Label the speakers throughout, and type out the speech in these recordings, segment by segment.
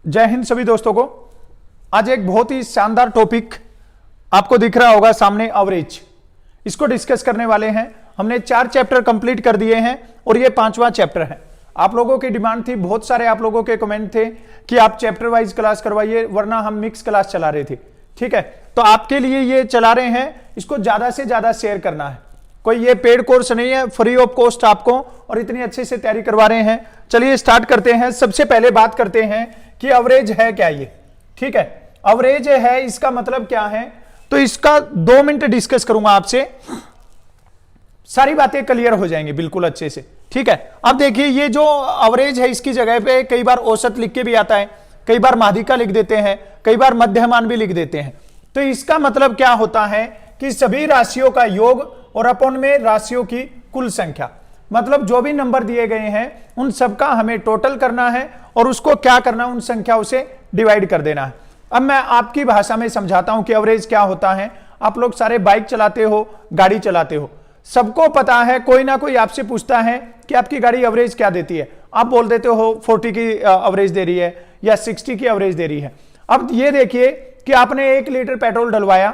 Speaker 1: जय हिंद सभी दोस्तों को। आज एक बहुत ही शानदार टॉपिक आपको दिख रहा होगा सामने, एवरेज। इसको डिस्कस करने वाले हैं। हमने 4 चैप्टर कंप्लीट कर दिए हैं और ये 5वां चैप्टर है। आप लोगों की डिमांड थी, बहुत सारे आप लोगों के कमेंट थे कि आप चैप्टर वाइज क्लास करवाइए, वरना हम मिक्स क्लास चला रहे थे। ठीक है, तो आपके लिए ये चला रहे हैं। इसको ज्यादा से ज्यादा शेयर करना है। कोई ये पेड कोर्स नहीं है, फ्री ऑफ कॉस्ट आपको, और इतनी अच्छे से तैयारी करवा रहे हैं। चलिए स्टार्ट करते हैं। सबसे पहले बात करते हैं कि एवरेज है क्या ये। ठीक है, एवरेज है, इसका मतलब क्या है, तो इसका 2 मिनट डिस्कस करूंगा आपसे, सारी बातें क्लियर हो जाएंगी बिल्कुल अच्छे से। ठीक है, अब देखिए ये जो एवरेज है, इसकी जगह पे कई बार औसत लिख के भी आता है, कई बार माध्यिका लिख देते हैं, कई बार मध्यमान भी लिख देते हैं। तो इसका मतलब क्या होता है कि सभी राशियों का योग और अपॉन में राशियों की कुल संख्या, मतलब जो भी नंबर दिए गए हैं उन सबका हमें टोटल करना है और उसको क्या करना है, उन संख्याओं से डिवाइड कर देना है। अब मैं आपकी भाषा में समझाता हूं कि एवरेज क्या होता है। आप लोग सारे बाइक चलाते हो, गाड़ी चलाते हो, सबको पता है, कोई ना कोई आपसे पूछता है कि आपकी गाड़ी एवरेज क्या देती है। आप बोल देते हो 40 की एवरेज दे रही है या 60 की एवरेज दे रही है। अब ये देखिए कि आपने 1 लीटर पेट्रोल डलवाया,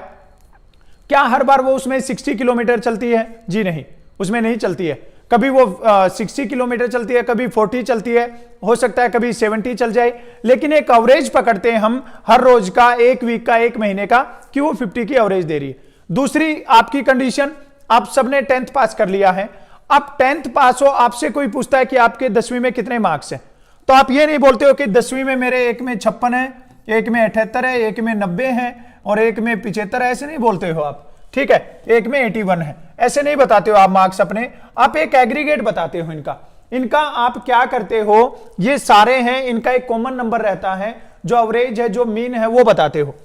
Speaker 1: क्या हर बार वो उसमें 60 किलोमीटर चलती है? जी नहीं, उसमें नहीं चलती है। कभी वो 60 किलोमीटर चलती है, कभी 40 चलती है, हो सकता है कभी 70 चल जाए, लेकिन एक एवरेज पकड़ते हैं हम हर रोज का, एक वीक का, एक महीने का, कि वो 50 की एवरेज दे रही है। दूसरी आपकी कंडीशन, आप सबने 10th पास कर लिया है। अब 10th पास हो, आपसे कोई पूछता है कि आपके 10वीं में कितने मार्क्स हैं, तो आप ये नहीं बोलते हो कि 10वीं में मेरे एक में 56 है, एक में 78 है, एक में 90 है और एक में 75 है, ऐसे नहीं बोलते हो आप। ठीक है, एक में 81 है, ऐसे नहीं बताते हो आप मार्क्स अपने, आप एक एग्रीगेट बताते हो इनका आप क्या करते हो, ये सारे हैं, इनका एक कॉमन नंबर रहता है, जो एवरेज है, जो मीन है, वो बताते हो।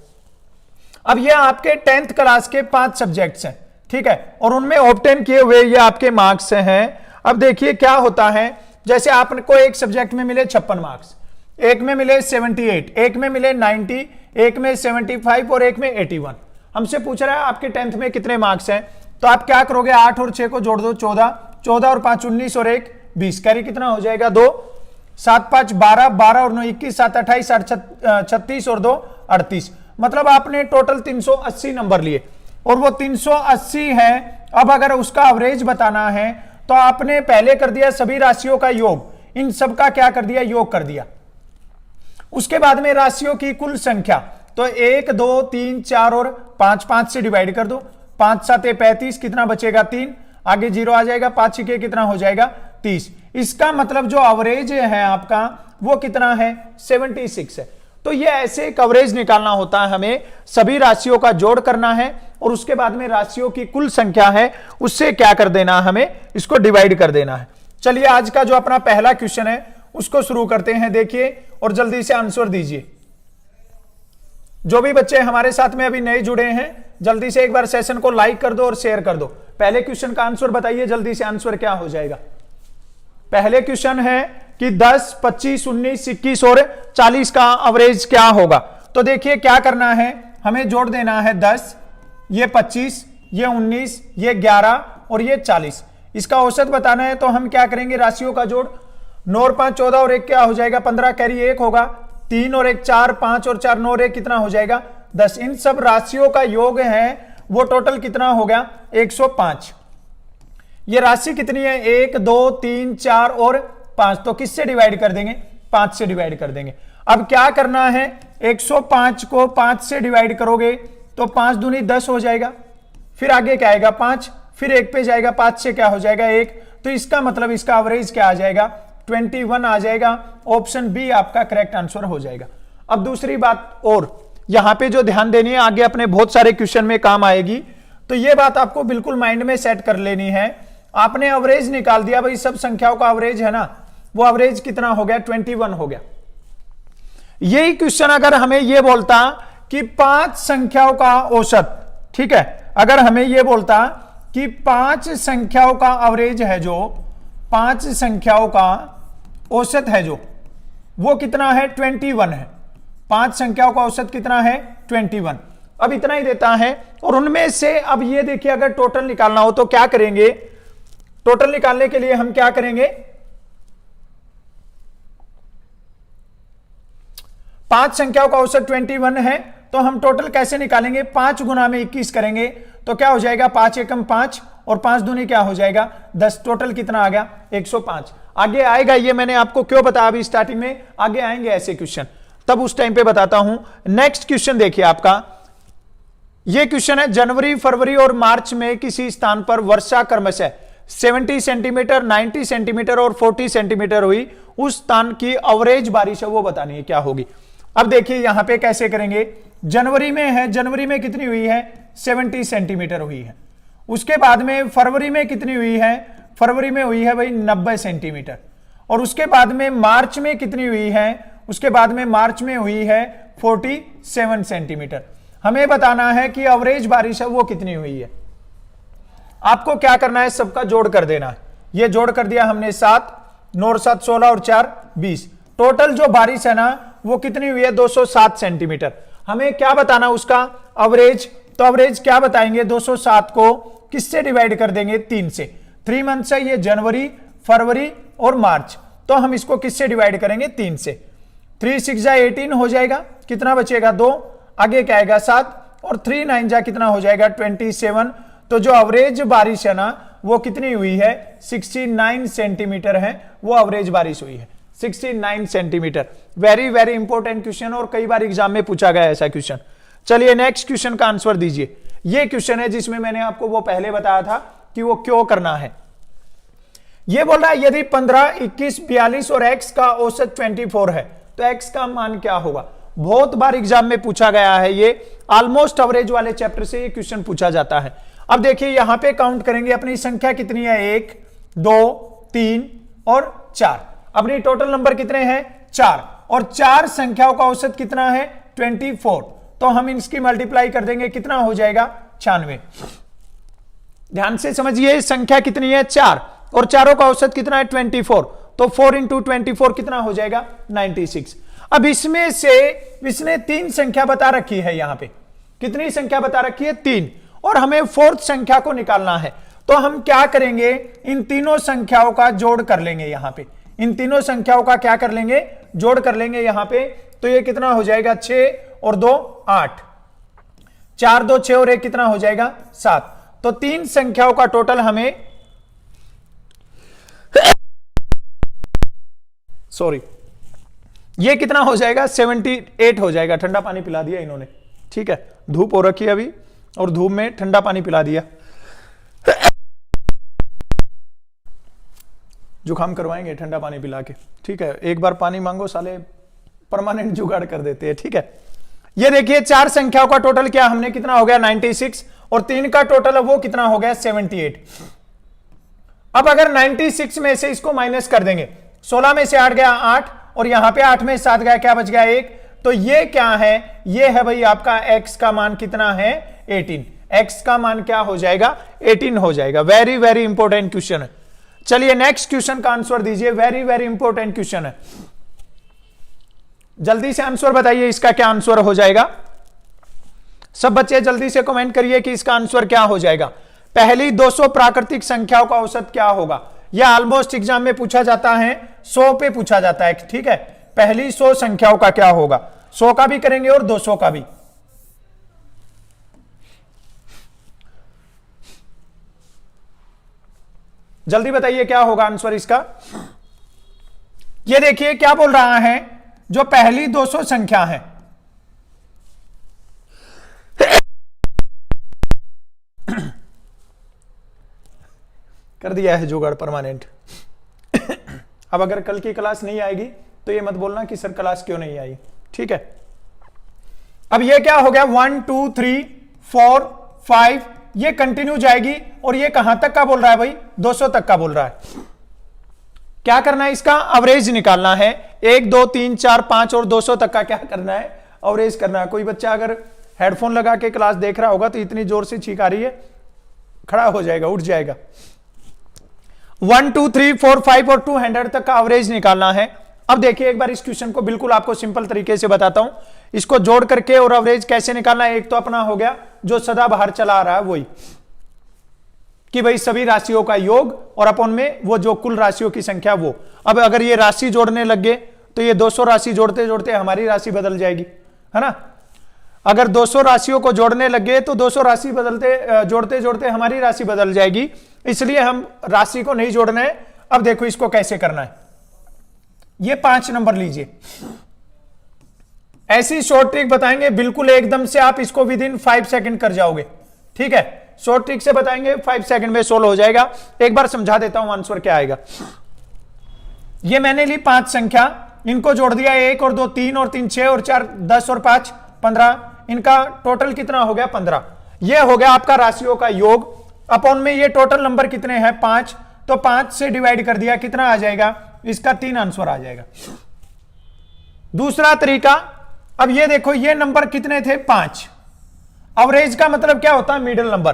Speaker 1: अब ये आपके 10th क्लास के 5 सब्जेक्ट्स हैं। ठीक है, और उनमें ऑब्टेन किए हुए ये आपके मार्क्स हैं। अब देखिए क्या होता है, जैसे आपको एक सब्जेक्ट में मिले 56 मार्क्स, एक में मिले 78, एक में मिले 90, एक में 75 और एक में 81। हमसे पूछ रहा है आपके 10th में कितने मार्क्स हैं, तो आप क्या करोगे, 8 और 6 को जोड़ दो, 14, 14 और 5 19 और 1 20, कैरी कितना हो जाएगा, 2, 7 5 12, 12 और 9 21, 7 28, 8 36 और 2 38। मतलब आपने टोटल 380 नंबर लिए और वो 380 है। अब अगर उसका एवरेज बताना है तो आपने पहले कर दिया सभी राशियों का योग, इन सब का क्या कर दिया, योग कर दिया। उसके बाद में राशियों की कुल संख्या, तो 1 2 3 4 और 5, 5 से डिवाइड कर दो, 5 7 35, कितना बचेगा, 3, आगे 0 आ जाएगा, 5 6 कितना हो जाएगा, 30। इसका मतलब जो एवरेज है आपका वो कितना है, 76 है। तो ये ऐसे एक एवरेज निकालना होता है, हमें सभी राशियों का जोड़ करना है और उसके बाद में राशियों की कुल संख्या है उससे क्या कर देना, हमें इसको डिवाइड कर देना है। चलिए आज का जो अपना पहला क्वेश्चन है उसको शुरू करते हैं। देखिए और जल्दी से आंसर दीजिए। जो भी बच्चे हमारे साथ में अभी नए जुड़े हैं, जल्दी से एक बार सेशन को लाइक कर दो और शेयर कर दो। पहले क्वेश्चन का आंसर बताइए जल्दी से, आंसर क्या हो जाएगा। पहले क्वेश्चन है कि 10 25 19 21 और 40 का एवरेज क्या होगा। तो देखिए क्या करना है, हमें जोड़ देना है 10, ये 25, ये 19, ये 11 और ये 40। इसका औसत बताना है तो हम क्या करेंगे, राशियों का जोड़, 9 और 5 14 और 1 क्या हो जाएगा, 15, कैरी 1 होगा, 3 और 1 4, 5 और 4 9 और 1 कितना हो जाएगा, 10। इन सब राशियों का योग है वो टोटल कितना हो गया, 105। ये राशि कितनी है, 1 2 3 4 और 5, तो किससे डिवाइड कर देंगे, 5 से डिवाइड कर देंगे। अब क्या करना है, 105 को 5 से डिवाइड करोगे तो 5 दूनी 10 हो जाएगा, फिर आगे क्या आएगा 5, फिर 1 पे जाएगा, 5 से क्या हो जाएगा 1, तो इसका मतलब इसका एवरेज क्या आ जाएगा, 21 आ जाएगा। ऑप्शन बी आपका करेक्ट आंसर हो जाएगा। अब दूसरी बात और यहां पे जो ध्यान देनी है, आगे अपने बहुत सारे क्वेश्चन में काम आएगी, तो ये बात आपको बिल्कुल माइंड में सेट कर लेनी है। आपने एवरेज निकाल दिया, भाई सब संख्याओं का एवरेज है ना, वो एवरेज कितना हो गया, 21 हो गया। यही क्वेश्चन अगर हमें ये बोलता कि 5 संख्याओं का औसत, ठीक है, अगर हमें ये बोलता कि 5 संख्याओं का एवरेज है, जो 5 संख्याओं का औसत है जो, वो कितना है, 21 है। 5 संख्याओं का औसत कितना है, 21। अब इतना ही देता है और उनमें से अब ये देखिए अगर टोटल निकालना हो तो क्या करेंगे, टोटल निकालने के लिए हम क्या करेंगे, 5 संख्याओं का औसत 21 है, तो हम टोटल कैसे निकालेंगे? 5 गुना में 21 करेंगे तो क्या हो जाएगा? 5 एकम 5 और 5 दूनी क्या हो जाएगा? 10। टोटल कितना आ गया? 105। आगे आएगा, ये मैंने आपको क्यों बताया अभी स्टार्टिंग में, आगे आएंगे ऐसे क्वेश्चन, तब उस टाइम पे बताता हूं। नेक्स्ट क्वेश्चन देखिए आपका, ये क्वेश्चन है जनवरी, फरवरी और मार्च में किसी स्थान पर वर्षा क्रमशः 70 सेंटीमीटर, 90 सेंटीमीटर और 40 सेंटीमीटर हुई, उस स्थान की एवरेज बारिश है वो बतानी है क्या होगी। अब देखिए यहां पे कैसे करेंगे, जनवरी में है, जनवरी में कितनी हुई है? 70 सेंटीमीटर हुई है। उसके बाद में फरवरी में कितनी हुई है? फरवरी में हुई है भाई 90 सेंटीमीटर। और उसके बाद में मार्च में कितनी हुई है? उसके बाद में मार्च में हुई है 47 सेंटीमीटर। हमें बताना है कि एवरेज बारिश है वो कितनी हुई है। आपको क्या करना है? सबका जोड़ कर देना है। ये जोड़ कर दिया हमने 7, 9 और 7 16 और 4 20। टोटल जो बारिश है ना वो कितनी हुई है? 207 सेंटीमीटर। हमें क्या बताना उसका? एवरेज। तो एवरेज क्या बताएंगे? 207 को किससे डिवाइड कर देंगे? 3 से। 3 मंथ्स है ये, जनवरी, फरवरी और मार्च, तो हम इसको किससे डिवाइड करेंगे? 3 से। 3 6 जा 18 हो जाएगा, कितना बचेगा? 2, आगे क्या आएगा? 7 और 3 9 जा कितना हो जाएगा? 27। तो जो एवरेज बारिश है ना वो कितनी हुई है? 69 सेंटीमीटर है, वो एवरेज बारिश हुई है 69 centimetre. Very very important question और कई बार एग्जाम में पूछा गया ऐसा क्वेश्चन। चलिए नेक्स्ट क्वेश्चन का आंसर दीजिए। ये क्वेश्चन है जिसमें मैंने आपको वो पहले बताया था कि वो क्यों करना है। ये बोल रहा है यदि 15, 21, 42 और x का औसत 24 है तो x का मान क्या होगा। बहुत बार एग्जाम में पूछा गया है, ये ऑलमोस्ट एवरेज वाले चैप्टर से ये क्वेश्चन पूछा जाता है। अब देखिए यहां पे काउंट करेंगे, अपनी संख्या कितनी है? 1 2 3 और 4। अपनी टोटल नंबर कितने हैं? 4। और 4 संख्याओं का औसत कितना है? 24। तो हम इसकी मल्टीप्लाई कर देंगे, कितना हो जाएगा? 96। ध्यान से समझिए, संख्या कितनी है? 4 और चारों का औसत कितना है? 24। तो 4 इंटू 24 कितना हो जाएगा? 96। अब इसमें से इसने 3 संख्या बता रखी है, यहां पे कितनी संख्या बता रखी है? 3। और हमें 4th संख्या को निकालना है, तो हम क्या करेंगे? इन तीनों संख्याओं का जोड़ कर लेंगे। यहां पे इन तीनों संख्याओं का क्या कर लेंगे? जोड़ कर लेंगे यहां पे। तो ये कितना हो जाएगा? 6 और 2 8, 4 2 6 और 1 कितना हो जाएगा? 7। तो 3 संख्याओं का टोटल हमें, सॉरी, ये कितना हो जाएगा? 78 हो जाएगा। ठंडा पानी पिला दिया इन्होंने, ठीक है, धूप हो रखी है अभी और धूप में ठंडा पानी पिला दिया। जुकाम करवाएंगे ठंडा पानी पिला के, ठीक है। एक बार पानी मांगो, साले परमानेंट जुगाड़ कर देते हैं, ठीक है। ये देखिए 4 संख्याओं का टोटल क्या हमने कितना हो गया? 96 और 3 का टोटल वो कितना हो गया? 78। अब अगर 96 में से इसको माइनस कर देंगे, 16 में से 8 गया 8 और यहां पे 8 में 7 गया, क्या बच गया? 1। तो ये क्या है? ये है भाई आपका x का मान कितना है? 18। x का मान क्या हो जाएगा? 18 हो जाएगा। वेरी वेरी इंपॉर्टेंट क्वेश्चन है। चलिए नेक्स्ट क्वेश्चन का आंसर दीजिए। वेरी वेरी इंपॉर्टेंट क्वेश्चन है, जल्दी से आंसर बताइए इसका क्या आंसर हो जाएगा। सब बच्चे जल्दी से कमेंट करिए कि इसका आंसर क्या हो जाएगा। पहली 200 प्राकृतिक संख्याओं का औसत क्या होगा। यह ऑलमोस्ट एग्जाम में पूछा जाता है, 100 पे पूछा जाता है, ठीक है। पहली 100 संख्याओं का क्या होगा? 100 का भी करेंगे और 200 का भी। जल्दी बताइए क्या होगा आंसर इसका। ये देखिए क्या बोल रहा है, जो पहली 200 संख्या है, कर दिया है जुगाड़ परमानेंट। अब अगर कल की क्लास नहीं आएगी तो ये मत बोलना कि सर क्लास क्यों नहीं आई, ठीक है। अब ये क्या हो गया? 1 2 3 4 5, ये कंटिन्यू जाएगी और ये कहां तक का बोल रहा है भाई? 200 तक का बोल रहा है। क्या करना है? इसका एवरेज निकालना है। 1 2 3 4 5 और 200 तक का क्या करना है? एवरेज करना है। कोई बच्चा अगर हेडफोन लगा के क्लास देख रहा होगा तो इतनी जोर से चीख आ रही है, खड़ा हो जाएगा, उठ जाएगा। 1 2 3 4 5 और 200 तक का एवरेज निकालना है। अब देखिए एक बार इस क्वेश्चन को बिल्कुल आपको सिंपल तरीके से बताता हूं। इसको जोड़ करके और एवरेज कैसे निकालना है। एक तो अपना हो गया जो सदा बाहर चला आ रहा है, वही कि भाई सभी राशियों का योग और अपन में वो जो कुल राशियों की संख्या वो। अब अगर ये राशि जोड़ने लग गए तो ये 200 राशि जोड़ते जोड़ते हमारी राशि बदल जाएगी, है ना। अगर 200 राशियों को जोड़ने लगे तो 200 राशि बदलते जोड़ते जोड़ते हमारी राशि बदल जाएगी, इसलिए हम राशि को नहीं जोड़ना है। अब देखो इसको कैसे करना है। ये 5 नंबर लीजिए, ऐसी शॉर्ट ट्रिक बताएंगे, बिल्कुल एकदम से आप इसको विद इन 5 सेकंड कर जाओगे, ठीक है। शॉर्ट ट्रिक से बताएंगे, 5 सेकंड में सोल्व हो जाएगा। एक बार समझा देता हूं आंसर क्या आएगा। ये मैंने ली 5 संख्या, इनको जोड़ दिया 1 और 2 3 और 3 6 और 4 10 और 5 15, इनका टोटल कितना हो गया 15। ये हो गया आपका राशियों का योग। अपॉन में ये टोटल नंबर कितने हैं 5, तो 5 से डिवाइड कर दिया, कितना आ जाएगा, इसका 3 आंसर आ जाएगा। दूसरा तरीका, अब ये देखो ये नंबर कितने थे 5, एवरेज का मतलब क्या होता है मिडिल नंबर,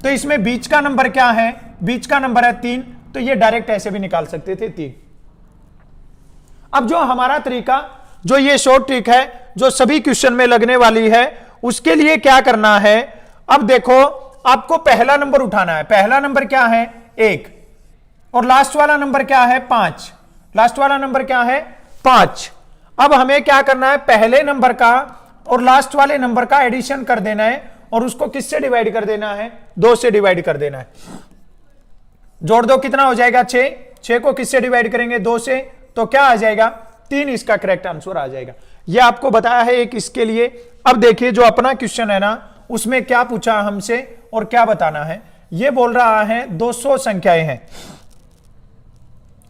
Speaker 1: तो इसमें बीच का नंबर क्या है, बीच का नंबर है 3, तो ये डायरेक्ट ऐसे भी निकाल सकते थे 3। अब जो हमारा तरीका, जो ये शॉर्ट ट्रिक है जो सभी क्वेश्चन में लगने वाली है, उसके लिए क्या करना है। अब देखो आपको पहला नंबर उठाना है, पहला नंबर क्या है 1 और लास्ट वाला नंबर क्या है 5, लास्ट वाला नंबर क्या है 5। अब हमें क्या करना है, पहले नंबर का और लास्ट वाले नंबर का एडिशन कर देना है और उसको किससे डिवाइड कर देना है, 2 से डिवाइड कर देना है। जोड़ दो, कितना हो जाएगा 6, 6 को किससे डिवाइड करेंगे 2 से, तो क्या आ जाएगा 3, इसका करेक्ट आंसर आ जाएगा। यह आपको बताया है एक इसके लिए। अब देखिए जो अपना क्वेश्चन है ना, उसमें क्या पूछा हमसे और क्या बताना है। यह बोल रहा है 200 संख्याएं हैं।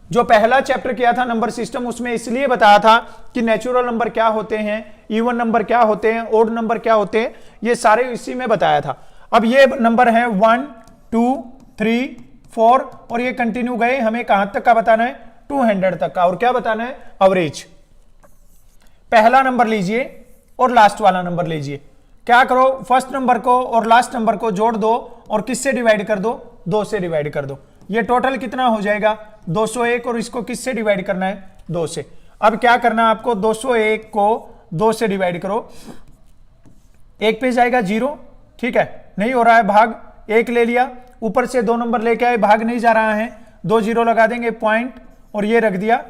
Speaker 1: जो पहला चैप्टर किया था नंबर सिस्टम, उसमें इसलिए बताया था कि नेचुरल नंबर क्या होते हैं, इवन नंबर क्या होते हैं, ओड नंबर क्या होते हैं, ये सारे इसी में बताया था। अब ये नंबर है 1 2 3 4 और ये कंटिन्यू गए, हमें कहां तक का बताना है 200 तक का, और क्या बताना है एवरेज। पहला नंबर लीजिए और लास्ट वाला नंबर लीजिए, क्या करो फर्स्ट नंबर को और लास्ट नंबर को जोड़ दो और किससे डिवाइड कर दो, 2 से डिवाइड कर दो। ये टोटल कितना हो जाएगा 201 और इसको किससे डिवाइड करना है 2 से। अब क्या करना है आपको, 201 को 2 से डिवाइड करो, 1 पे जाएगा 0, ठीक है, नहीं हो रहा है भाग, 1 ले लिया, ऊपर से 2 नंबर लेके आए, भाग नहीं जा रहा है, 2 0 लगा देंगे पॉइंट और ये रख दिया,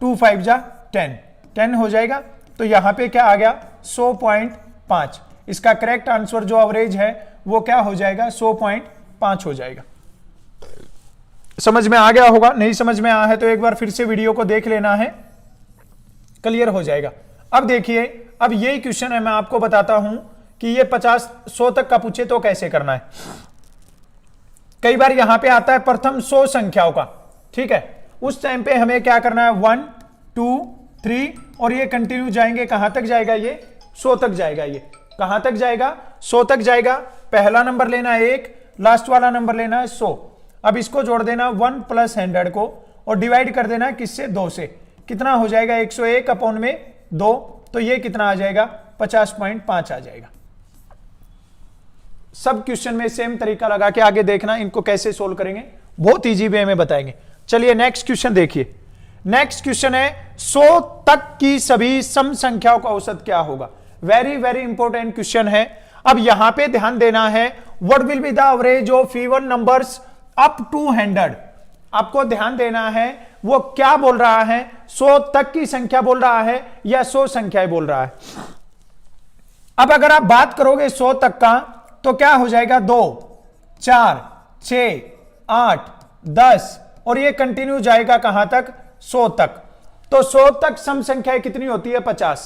Speaker 1: 2 5 जा 10, 10 हो जाएगा। तो यहां पे क्या आ गया 100.5, इसका करेक्ट आंसर जो एवरेज है वो क्या हो जाएगा 100.5 हो जाएगा। समझ में आ गया होगा, नहीं समझ में आया है तो एक बार फिर से वीडियो को देख लेना है, क्लियर हो जाएगा। अब देखिए, अब यही क्वेश्चन है, मैं आपको बताता हूं कि ये 50 100 तक का पूछे तो कैसे करना है। कई बार यहां पे आता है प्रथम 100 संख्याओं का, ठीक है, उस टाइम पे हमें क्या करना है 1 2 3 और ये कंटिन्यू जाएंगे, कहां तक जाएगा ये 100 तक जाएगा, ये कहां तक जाएगा 100 तक जाएगा। पहला नंबर लेना है 1, लास्ट वाला नंबर लेना है 100। अब इसको जोड़ देना 1 + 100 को और डिवाइड कर देना किससे 2 से, कितना हो जाएगा 101 अपॉन में 2, तो ये कितना आ जाएगा 50.5 आ जाएगा। सब क्वेश्चन में सेम तरीका लगा के आगे देखना इनको कैसे सोल्व करेंगे, बहुत इजी वे में बताएंगे। चलिए नेक्स्ट क्वेश्चन देखिए। नेक्स्ट क्वेश्चन है 100 तक की सभी सम संख्याओं का औसत क्या होगा। वेरी वेरी इंपॉर्टेंट क्वेश्चन है। अब यहां पे ध्यान देना है, what will be the average of even numbers up to 100। आपको ध्यान देना है वो क्या बोल रहा है, 100 तक की संख्या बोल रहा है या 100 संख्याएं बोल रहा है। अब अगर आप बात करोगे 100 तक का तो क्या हो जाएगा 2 4 6 8 10 और ये कंटिन्यू जाएगा कहां तक 100 तक। तो 100 तक सम संख्या कितनी होती है 50,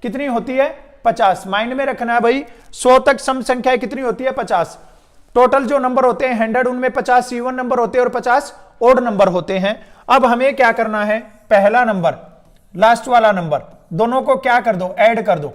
Speaker 1: कितनी होती है 50। माइंड में रखना है भाई, 100 तक सम संख्या कितनी होती है 50। टोटल जो नंबर होते हैं 100, उनमें 50 इवन नंबर होते हैं और 50 ओड नंबर होते हैं। अब हमें क्या करना है, पहला नंबर लास्ट वाला नंबर दोनों को क्या कर दो, ऐड कर दो,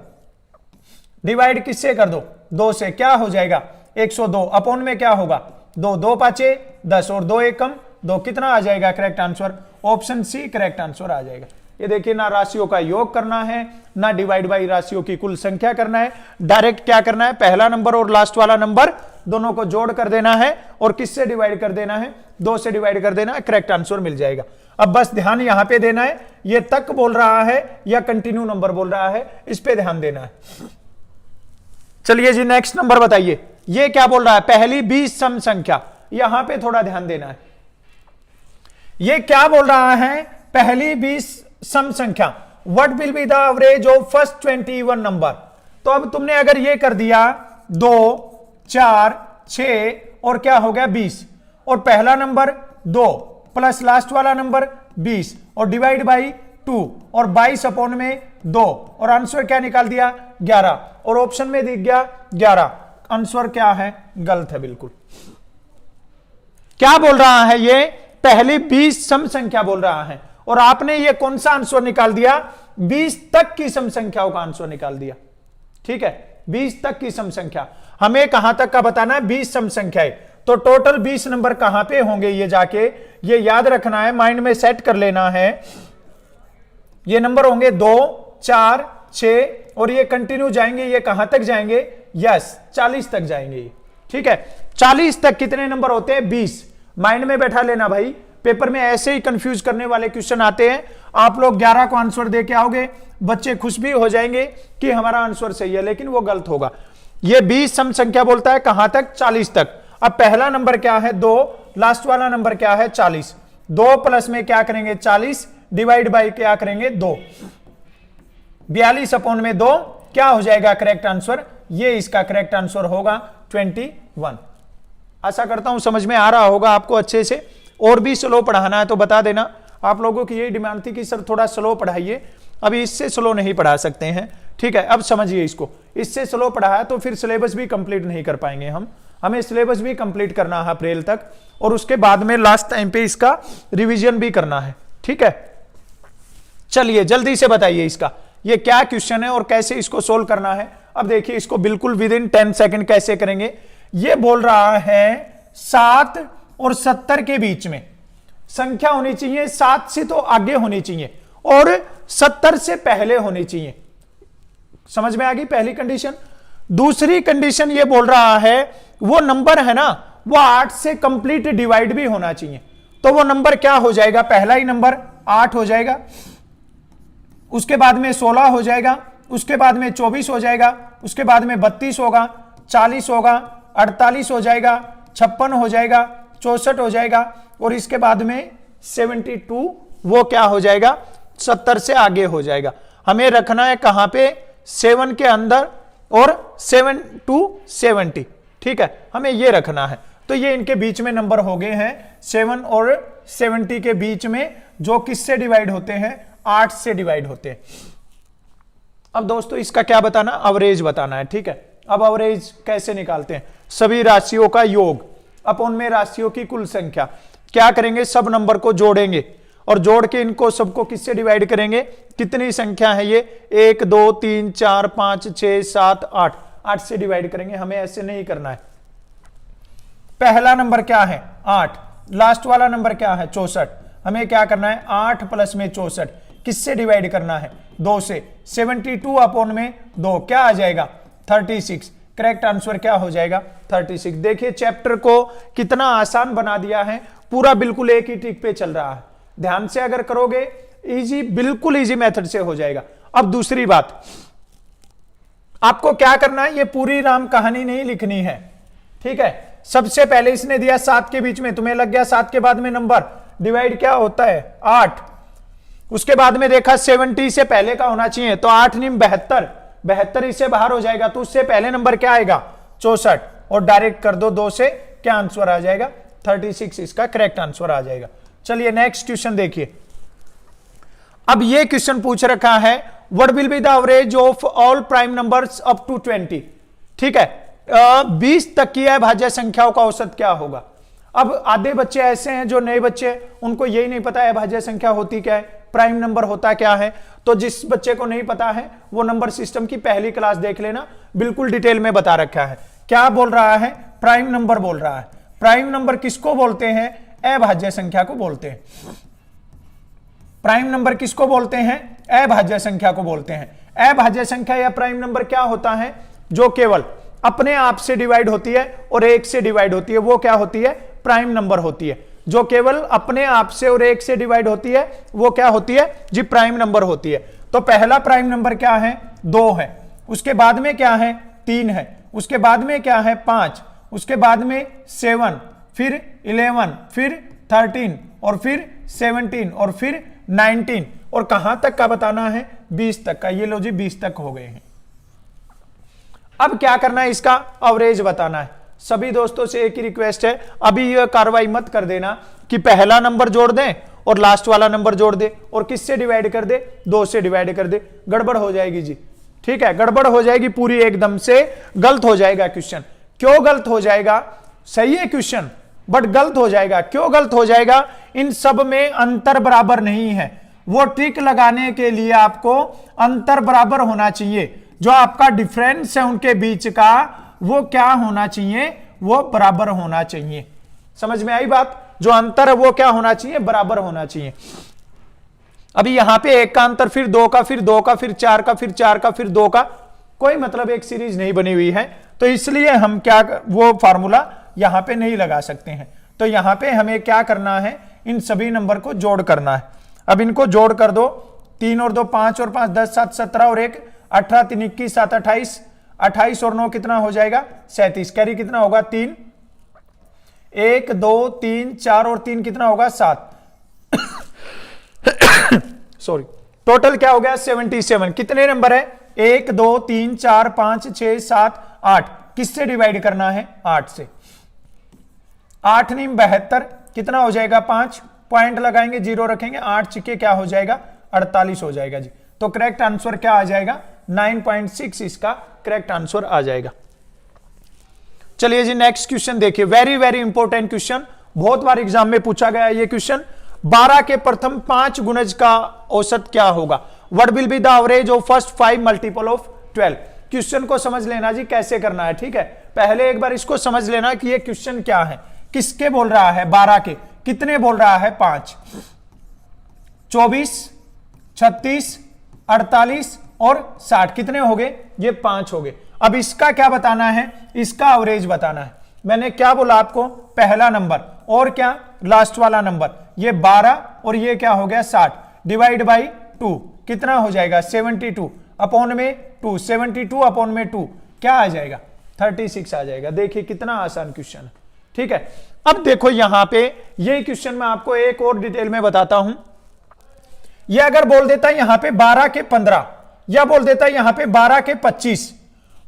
Speaker 1: डिवाइड किससे कर दो 2 से, क्या हो जाएगा 102 अपॉन में क्या होगा 2 2 5 10 और 2 1 कम 2, कितना आ जाएगा correct answer, option C correct answer आ जाएगा। ये देखिए, ना राशियों का योग करना है ना डिवाइड बाई राशियों की कुल संख्या करना है, डायरेक्ट क्या करना है पहला नंबर और लास्ट वाला नंबर दोनों को जोड़ कर देना है और किससे डिवाइड कर देना है 2 से डिवाइड कर देना है, करेक्ट आंसर मिल जाएगा। अब बस ध्यान यहां पे देना है, ये तक बोल रहा है या कंटिन्यू नंबर बोल रहा है, इस पे ध्यान देना है। चलिए जी नेक्स्ट नंबर बताइए, ये क्या बोल रहा है, पहली 20 सम संख्या, यहां पे थोड़ा ध्यान देना है। ये क्या बोल रहा है, पहली 20 सम संख्या। What will be the average of first 21 number. तो अब तुमने अगर ये कर दिया 2 4 6 और क्या हो गया 20, और पहला नंबर 2 प्लस लास्ट वाला नंबर 20 और डिवाइड बाई 2 और 22 अपॉन में 2 और आंसर क्या निकाल दिया 11, और ऑप्शन में दिख गया 11। आंसर क्या है, गलत है बिल्कुल। क्या बोल रहा है ये, पहली 20 सम संख्या बोल रहा है, और आपने ये कौन सा आंसर निकाल दिया, 20 तक की सम संख्याओं का आंसर निकाल दिया। ठीक है, 20 तक की सम संख्या, हमें कहां तक का बताना है, 20 सम संख्याएं। तो टोटल 20 नंबर कहां पे होंगे, ये जाके ये याद रखना है, माइंड में सेट कर लेना है। ये नंबर होंगे 2 4 6 और ये कंटिन्यू जाएंगे, ये कहां तक जाएंगे, यस 40 तक जाएंगे। ठीक है, 40 तक कितने नंबर होते हैं, 20। माइंड में बैठा लेना भाई, पेपर में ऐसे ही कंफ्यूज करने वाले क्वेश्चन आते हैं। आप लोग 11 को आंसर दे के आओगे, बच्चे खुश भी हो जाएंगे कि हमारा आंसर सही है, लेकिन वो गलत होगा। ये 20 सम संख्या बोलता है कहां तक, 40 तक। अब पहला नंबर क्या है 2, लास्ट वाला नंबर क्या है 40। 2 प्लस में क्या करेंगे 40, डिवाइड बाई क्या करेंगे 2, 42 अपॉन में 2 क्या हो जाएगा करेक्ट आंसर, ये इसका करेक्ट आंसर होगा 21। आशा करता हूं समझ में आ रहा होगा आपको अच्छे से। और भी स्लो पढ़ाना है तो बता देना, आप लोगों की यही डिमांड थी कि सर थोड़ा स्लो पढ़ाइए, अभी इससे स्लो नहीं पढ़ा सकते हैं। ठीक है, अब समझिए इसको, इससे स्लो पढ़ाया तो फिर सिलेबस भी कंप्लीट नहीं कर पाएंगे हम, हमें सिलेबस भी कंप्लीट करना है अप्रैल तक, और उसके बाद में लास्ट टाइम पे इसका रिवीजन भी करना है। ठीक है, चलिए जल्दी से बताइए इसका ये क्या क्वेश्चन है और कैसे इसको सोल्व करना है। अब देखिए इसको बिल्कुल विद इन 10 सेकंड कैसे करेंगे। ये बोल रहा है 7 और 70 के बीच में संख्या होनी चाहिए, 7 से तो आगे होनी चाहिए और 70 से पहले होनी चाहिए। समझ में आ गई पहली कंडीशन। दूसरी कंडीशन ये बोल रहा है वो नंबर है ना, वो 8 से कंप्लीट डिवाइड भी होना चाहिए। तो वो नंबर क्या हो जाएगा, पहला ही नंबर 8 हो जाएगा, उसके बाद में 16 हो जाएगा, उसके बाद में 24 हो जाएगा, उसके बाद में 32 होगा, 40 होगा, 48 हो जाएगा, 56 हो जाएगा, 64 हो जाएगा, और इसके बाद में 72 वो क्या हो जाएगा 70 से आगे हो जाएगा। हमें रखना है कहां पे, 7 के अंदर और 7 to 70। ठीक है, हमें ये रखना है। तो ये इनके बीच में नंबर हो गए हैं 7 और 70 के बीच में, जो किससे डिवाइड होते हैं, 8 से डिवाइड होते हैं। अब दोस्तों इसका क्या बताना, एवरेज बताना है। ठीक है, अब एवरेज कैसे निकालते हैं, सभी राशियों का योग अपॉन में राशियों की कुल संख्या। क्या करेंगे, सब नंबर को जोड़ेंगे और जोड़ के इनको सबको किससे डिवाइड करेंगे, कितनी संख्या है ये, 1 2 3 4 5 6 7 8, 8 से डिवाइड करेंगे। हमें ऐसे नहीं करना है। पहला नंबर क्या है 8, लास्ट वाला नंबर क्या है 64। हमें क्या करना है 8 प्लस में 64 किससे डिवाइड करना है, 2 से। 72 अपॉन में 2 क्या आ जाएगा 36। करेक्ट आंसर क्या हो जाएगा 36। देखिए चैप्टर को कितना आसान बना दिया है, पूरा बिल्कुल एक ही ट्रिक पे चल रहा है। ध्यान से अगर करोगे इजी, बिल्कुल इजी मेथड से हो जाएगा। अब दूसरी बात, आपको क्या करना है, ये पूरी राम कहानी नहीं लिखनी है। ठीक है, सबसे पहले इसने दिया 7 के बीच में, तुम्हें लग गया 7 के बाद में नंबर डिवाइड क्या होता है 8। उसके बाद में देखा 70 से पहले का होना चाहिए, तो 8 निम 72, 72 इससे बाहर हो जाएगा, तो उससे पहले नंबर क्या आएगा 64, और डायरेक्ट कर दो 2 से, क्या आंसर आ जाएगा 36, इसका करेक्ट आंसर आ जाएगा। चलिए नेक्स्ट क्वेश्चन देखिए। अब ये क्वेश्चन पूछ रखा है what will be the average of all prime numbers up to 20। ठीक है, 20 तक की अभाज्य संख्याओं का औसत क्या होगा। अब आधे बच्चे ऐसे हैं जो नए बच्चे, उनको यही नहीं पता है अभाज्य संख्या होती क्या है, प्राइम नंबर होता क्या है। तो जिस बच्चे को नहीं पता है वो नंबर सिस्टम की पहली क्लास देख लेना, बिल्कुल डिटेल में बता रखा है। क्या बोल रहा है, प्राइम नंबर बोल रहा है। प्राइम नंबर किसको बोलते हैं, अभाज्य संख्या को बोलते हैं। प्राइम नंबर किसको बोलते हैं, अभाज्य संख्या को बोलते हैं। अभाज्य संख्या या प्राइम नंबर क्या होता है, जो केवल अपने आप से डिवाइड होती है और 1 से डिवाइड होती है, वो क्या होती है, प्राइम नंबर होती है। जो केवल अपने आप से और 1 से डिवाइड होती है वो क्या होती है जी, प्राइम नंबर होती है। तो पहला प्राइम नंबर क्या है 2 है, उसके बाद में क्या है 3 है, उसके बाद में क्या है 5, उसके बाद में 7, फिर 11, फिर 13 और फिर 17 और फिर 19 और कहां तक का बताना है, 20 तक का। ये लो जी 20 तक हो गए हैं। अब क्या करना है, इसका एवरेज बताना है। सभी दोस्तों से एक ही रिक्वेस्ट है, अभी यह कार्रवाई मत कर देना कि पहला नंबर जोड़ दें और लास्ट वाला नंबर जोड़ दे और किससे डिवाइड कर दे, 2 से डिवाइड कर दे। गड़बड़ हो जाएगी जी, ठीक है, गड़बड़ हो जाएगी पूरी, एकदम से गलत हो जाएगा क्वेश्चन। क्यों गलत हो जाएगा, सही है क्वेश्चन बट गलत हो जाएगा। क्यों गलत हो जाएगा, इन सब में अंतर बराबर नहीं है। वो ट्रिक लगाने के लिए आपको अंतर बराबर होना चाहिए, जो आपका डिफरेंस है उनके बीच का वो क्या होना चाहिए, वो बराबर होना चाहिए। समझ में आई बात, जो अंतर है वो क्या होना चाहिए, बराबर होना चाहिए। अभी यहां पे 1 का अंतर, फिर 2 का, फिर 2 का, फिर 4 का, फिर 4 का, फिर 2 का, कोई मतलब एक सीरीज नहीं बनी हुई है, तो इसलिए हम क्या वो फार्मूला यहां पे नहीं लगा सकते हैं। तो यहां पे हमें क्या करना है, इन सभी नंबर को जोड़ करना है। अब इनको जोड़ कर दो, 3 और 2 5 और 5 10 7 17 और 1 18 3 21 7 28, 28 और 9 कितना हो जाएगा, 37। कैरी कितना होगा, 3, 1 2 3 4 और 3 कितना होगा, 7 सॉरी, टोटल क्या हो गया, 77। कितने नंबर है, 1 2 3 4 5 6 7 8, किससे डिवाइड करना है, 8 से। 8 नहीं 72, कितना हो जाएगा, 5, पॉइंट लगाएंगे, 0 रखेंगे, 8 चिके क्या हो जाएगा, 48 हो जाएगा जी। तो करेक्ट आंसर क्या आ जाएगा, 9.6 इसका करेक्ट आंसर आ जाएगा। चलिए जी नेक्स्ट क्वेश्चन देखिए, वेरी वेरी इंपॉर्टेंट क्वेश्चन, बहुत बार एग्जाम में पूछा गया है ये क्वेश्चन। 12 के प्रथम 5 गुणज का औसत क्या होगा, what will be the average of first 5 multiple of 12। Question को समझ लेना जी कैसे करना है, ठीक है। पहले एक बार इसको समझ लेना कि ये क्वेश्चन क्या है, किसके बोल रहा है, 12 के, कितने बोल रहा है, 5, 24 36 48 और 60, कितने हो गए, ये 5 हो गए। अब इसका क्या बताना है, इसका एवरेज बताना है। मैंने क्या बोला आपको, पहला नंबर और क्या, लास्ट वाला नंबर, ये 12 और ये क्या हो गया, 60, डिवाइड बाई 2 कितना हो जाएगा, 72 अपॉन में 2, 72 अपॉन में 2 क्या आ जाएगा, 36 आ जाएगा। देखिए कितना आसान क्वेश्चन है, ठीक है। अब देखो यहां पे ये क्वेश्चन मैं आपको एक और डिटेल में बताता हूं। ये अगर बोल देता है यहां पे 12 के 15 या बोल देता है यहां पे 12 के 25,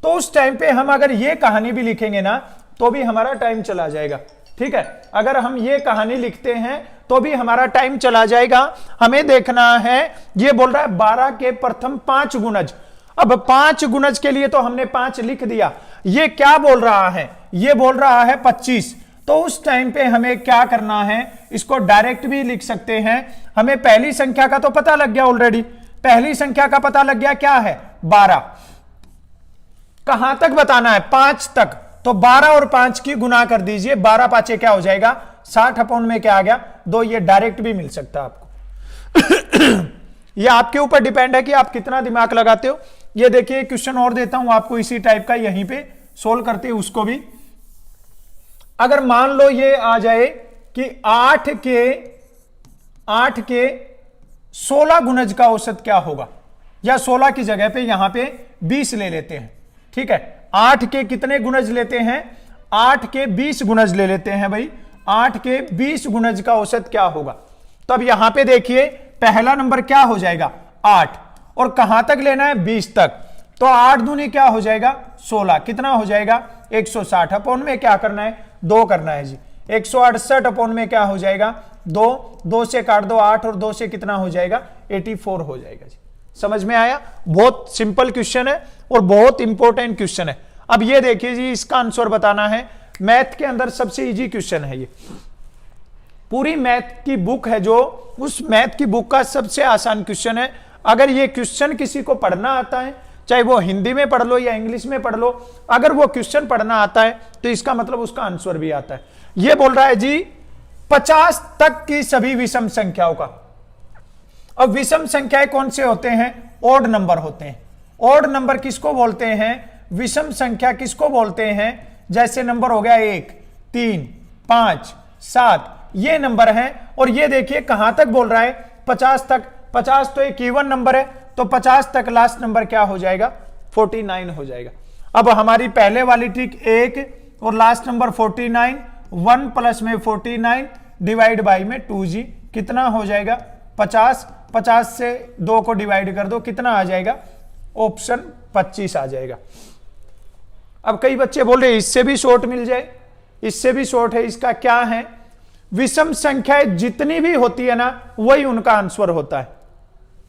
Speaker 1: तो उस टाइम पे हम अगर ये कहानी भी लिखेंगे ना तो भी हमारा टाइम चला जाएगा, ठीक है। अगर हम ये कहानी लिखते हैं तो भी हमारा टाइम चला जाएगा। हमें देखना है, ये बोल रहा है 12 के प्रथम 5 गुणज। अब 5 गुणज के लिए तो हमने 5 लिख दिया, ये क्या बोल रहा है, ये बोल रहा है 25। तो उस टाइम पे हमें क्या करना है, इसको डायरेक्ट भी लिख सकते हैं। हमें पहली संख्या का तो पता लग गया ऑलरेडी, पहली संख्या का पता लग गया, क्या है, 12। कहां तक बताना है, 5 तक। तो 12 और 5 की गुना कर दीजिए, 12 पांचे क्या हो जाएगा, 60 अपॉन में क्या आ गया, 2। ये डायरेक्ट भी मिल सकता है आपको ये आपके ऊपर डिपेंड है कि आप कितना दिमाग लगाते हो। ये देखिए क्वेश्चन और देता हूं आपको इसी टाइप का, यहीं पे सोल्व करते हैं उसको भी। अगर मान लो ये आ जाए कि 8 के 16 गुणज का औसत क्या होगा, या 16 की जगह पे यहां पे 20 ले लेते हैं, ठीक है। 8 के कितने गुणज लेते हैं, 8 के 20 गुणज ले लेते हैं भाई। 8 के 20 गुणज का औसत क्या होगा। तो अब यहां पे देखिए पहला नंबर क्या हो जाएगा, 8, और कहां तक लेना है, 20 तक। तो 8 दूनी क्या हो जाएगा, 16, कितना हो जाएगा, 160 अपॉन में क्या करना है, 2 करना है जी। 168 अपॉन में क्या हो जाएगा, 2 से काट दो 8 और 2 से कितना हो जाएगा, 84 हो जाएगा जी। समझ में आया, बहुत सिंपल क्वेश्चन है और बहुत इंपॉर्टेंट क्वेश्चन है। अब ये देखिए जी, इसका आंसर बताना है। मैथ के अंदर सबसे इजी क्वेश्चन है ये, पूरी मैथ की बुक है जो, उस मैथ की बुक का सबसे आसान क्वेश्चन है। अगर ये क्वेश्चन किसी को पढ़ना आता है, चाहे वो हिंदी में पढ़ लो या इंग्लिश में पढ़ लो, अगर वो क्वेश्चन पढ़ना आता है तो इसका मतलब उसका आंसर भी आता है। ये बोल रहा है जी 50 तक की सभी विषम संख्याओं का। अब विषम संख्याएं कौन से होते हैं, ओड नंबर होते हैं। ओड नंबर किसको बोलते हैं, विषम संख्या किसको बोलते हैं, जैसे नंबर हो गया 1 3 5 7, ये नंबर है। और ये देखिए कहां तक बोल रहा है, 50 तक। 50 तो एक इवन नंबर है, तो 50 तक लास्ट नंबर क्या हो जाएगा, 49 हो जाएगा। अब हमारी पहले वाली ट्रिक 1 और लास्ट नंबर 49, 1 प्लस में 49 डिवाइड बाई में 2g, कितना हो जाएगा, 50 50 से 2 को डिवाइड कर दो, कितना आ जाएगा? ऑप्शन 25 आ जाएगा। अब कई बच्चे बोल रहे इससे भी शॉर्ट मिल जाए, इससे भी शॉर्ट है। इसका क्या है? विषम संख्याएं जितनी भी होती है ना, वही उनका आंसर होता है।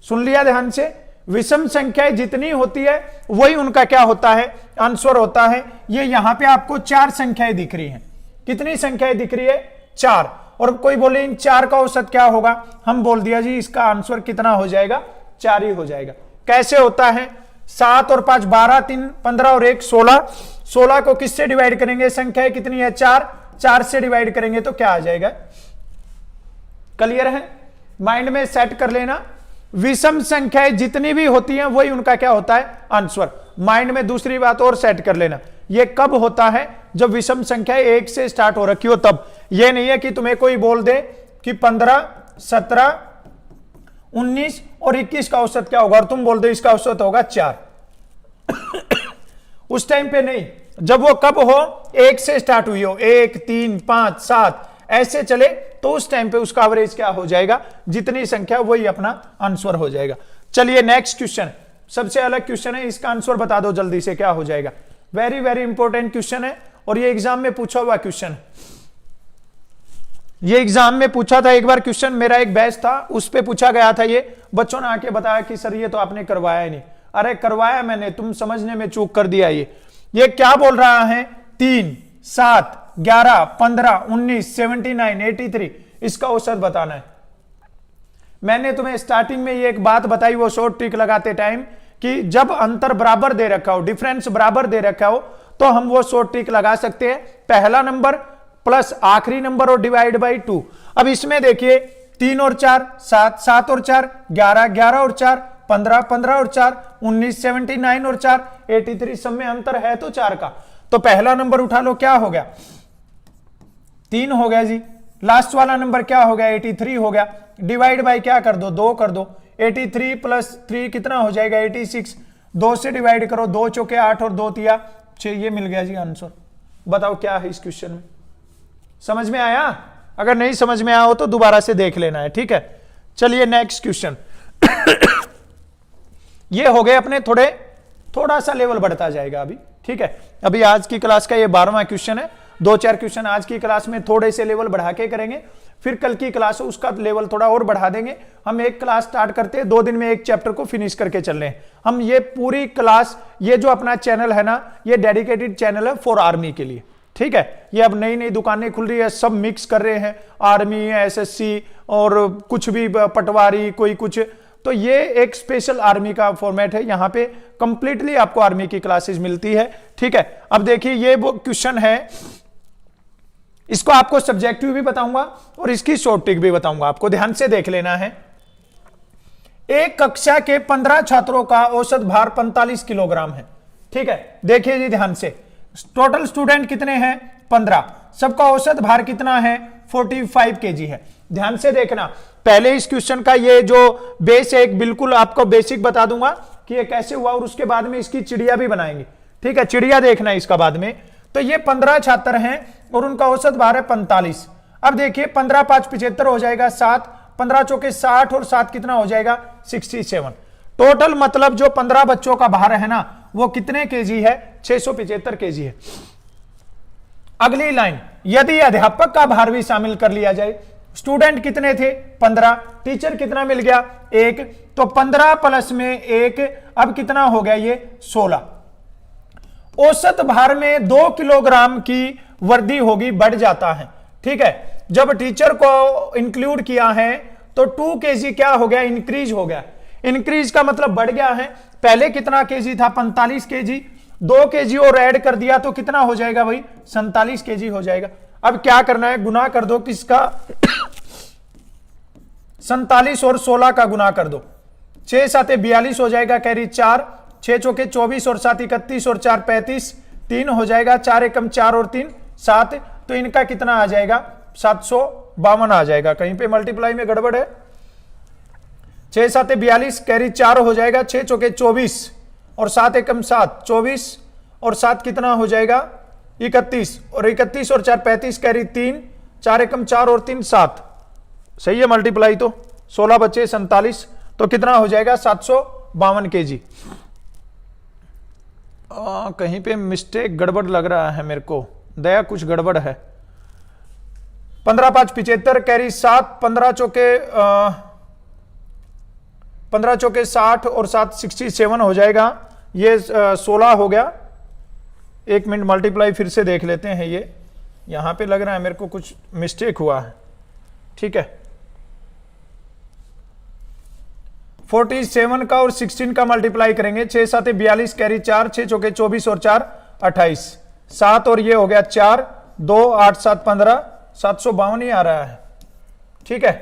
Speaker 1: सुन लिया ध्यान से? विषम संख्याएं जितनी होती है वही उनका क्या होता है? आंसर होता है। ये यहां पे आपको 4 संख्याएं दिख रही हैं। कितनी संख्याएं दिख रही है? 4। और कोई बोले इन 4 का औसत क्या होगा? हम बोल दिया जी इसका आंसर कितना हो जाएगा? 4 ही हो जाएगा। कैसे होता है? 7 और 5 12, 3 15 और 1 16। 16 को किससे डिवाइड करेंगे? संख्या कितनी है? 4। 4 से डिवाइड करेंगे तो क्या आ जाएगा? क्लियर है? माइंड में सेट कर लेना। विषम संख्याएं जितनी भी होती हैं वही उनका क्या होता है? आंसर। माइंड में दूसरी बात और सेट कर लेना, ये कब होता है? जब विषम संख्याएं 1 से स्टार्ट हो रखी हो तब। ये नहीं है कि तुम्हें कोई बोल दे कि 15, 17, 19 और 21 का औसत क्या होगा और तुम बोल दो इसका औसत होगा 4। उस टाइम पे नहीं। जब वो कब हो? 1 से स्टार्ट हुई हो, 1, 3, 5, 7 ऐसे चले, तो उस टाइम पे उसका एवरेज क्या हो जाएगा? जितनी संख्या वही अपना आंसर हो जाएगा। चलिए नेक्स्ट क्वेश्चन, सबसे अलग क्वेश्चन है, इसका आंसर बता दो जल्दी से क्या हो जाएगा। वेरी वेरी इंपॉर्टेंट क्वेश्चन है और ये एग्जाम में पूछा हुआ क्वेश्चन है। ये एग्जाम में पूछा था एक बार क्वेश्चन, मेरा एक बैच था उस पे पूछा गया था। ये बच्चों ने आके बताया कि सर ये तो आपने करवाया ही नहीं। अरे करवाया मैंने, तुम समझने में चूक कर दिया। ये क्या बोल रहा है? 3, 7, 11, 15, 19, 79, 83 इसका औसत बताना है। मैंने तुम्हें स्टार्टिंग में ये एक बात बताई वो शॉर्ट ट्रिक लगाते टाइम कि जब अंतर बराबर दे रखा हो, डिफरेंस बराबर दे रखा हो, तो हम वो शॉर्ट ट्रिक लगा सकते हैं। पहला नंबर प्लस आखिरी नंबर और डिवाइड बाई 2। अब इसमें देखिए 3 और 4 7, 7 और 4 11, 11 और 4 15, 15 और 4 19, 79 और 4 83। सब में अंतर है तो 4 का। तो पहला नंबर उठा लो, क्या हो गया? 3 हो गया जी। लास्ट वाला नंबर क्या हो गया? 83 हो गया। डिवाइड बाय क्या कर दो? 2 कर दो। 83 प्लस 3 कितना हो जाएगा? 86। 2 से डिवाइड करो, 2 चौके 8 और 2 तिया 6। ये मिल गया जी आंसर। बताओ क्या है इस क्वेश्चन में? समझ में आया? अगर नहीं समझ में आया हो तो दोबारा से देख लेना है, ठीक है। चलिए नेक्स्ट क्वेश्चन। ये हो गए अपने थोड़ा सा लेवल बढ़ता जाएगा अभी, ठीक है। अभी आज की क्लास का ये 12वां क्वेश्चन है। 2-4 क्वेश्चन आज की क्लास में थोड़े से लेवल बढ़ा के करेंगे, फिर कल की क्लास उसका लेवल थोड़ा और बढ़ा देंगे। हम एक क्लास स्टार्ट करते हैं, 2 दिन में एक चैप्टर को फिनिश करके चल रहे हैं हम। ये पूरी क्लास, ये जो अपना चैनल है ना, ये डेडिकेटेड चैनल है फॉर आर्मी के लिए, ठीक है। ये अब नई नई दुकानें खुल रही है, सब मिक्स कर रहे हैं, आर्मी, एसएससी और कुछ भी पटवारी, कोई कुछ। तो ये एक स्पेशल आर्मी का फॉर्मेट है, यहाँ पे कंप्लीटली आपको आर्मी की क्लासेस मिलती है, ठीक है। अब देखिए ये वो क्वेश्चन है, इसको आपको सब्जेक्टिव भी बताऊंगा और इसकी शॉर्ट ट्रिक भी बताऊंगा, आपको ध्यान से देख लेना है। एक कक्षा के 15 छात्रों का औसत भार 45 किलोग्राम है, ठीक है। देखिए जी ध्यान से, टोटल स्टूडेंट कितने हैं? 15। सबका औसत भार कितना है? 45 केजी है। ध्यान से देखना, पहले इस क्वेश्चन का ये जो बेस है, एक बिल्कुल आपको बेसिक बता दूंगा कि ये कैसे हुआ, और उसके बाद में इसकी चिड़िया भी बनाएंगे, ठीक है। चिड़िया देखना इसका बाद में। तो ये 15 छात्र हैं और उनका औसत भार है 45। अब देखिए 15 5 75 हो जाएगा, 7 15 चौके 60 और 7 कितना हो जाएगा? 67। टोटल मतलब जो 15 बच्चों का भार है ना, वो कितने केजी है? 675 केजी है। अगली लाइन, यदि अध्यापक का भार भी शामिल कर लिया जाए, स्टूडेंट कितने थे? 15, टीचर कितना मिल गया? 1, तो 15 प्लस में 1, अब कितना हो गया? ये 16। औसत भार में 2 किलोग्राम की वृद्धि होगी, बढ़ जाता है, ठीक है। जब टीचर को इंक्लूड किया है तो 2 केजी क्या हो गया? इंक्रीज हो गया। इंक्रीज का मतलब बढ़ गया है। पहले कितना केजी था? 45 केजी। 2 केजी और ऐड कर दिया तो कितना हो जाएगा भाई? 47 केजी हो जाएगा। अब क्या करना है? गुना कर दो किसका? 47 और 16 का गुना कर दो। 6 7 42 हो जाएगा, कैरी 4, 6 चौके 24 और 7 31 और 4 35, 3 हो जाएगा, 4 एकम 4 और 3 7। तो इनका कितना आ जाएगा? 752 आ जाएगा। कहीं पे मल्टीप्लाई में गड़बड़ है। 6 7 42, कैरी 4 हो जाएगा, 6 चौके 24 और 7 एकम 7 24 और 7 कितना हो जाएगा? 31 और 31 और 4 35, कैरी 3, 4 एकम 4 और 3 7। सही है मल्टीप्लाई तो। 16 बचे 47 तो कितना हो जाएगा 752 kg। कहीं पे मिस्टेक गड़बड़ लग रहा है मेरे को, दया कुछ गड़बड़ है। 15 5 75 कैरी 7, 15 चौके 60 और 7 67 हो जाएगा। ये 16 हो गया। 1 मिनट मल्टीप्लाई फिर से देख लेते हैं। ये यहां पे लग रहा है मेरे को कुछ मिस्टेक हुआ है, ठीक है। 47 का और 16 का मल्टीप्लाई करेंगे। 6 7 42 कैरी 4, 6 चौके 24 और 4 28, 7 और ये हो गया 4, 2 8 7 15, 752 ही आ रहा है, ठीक है।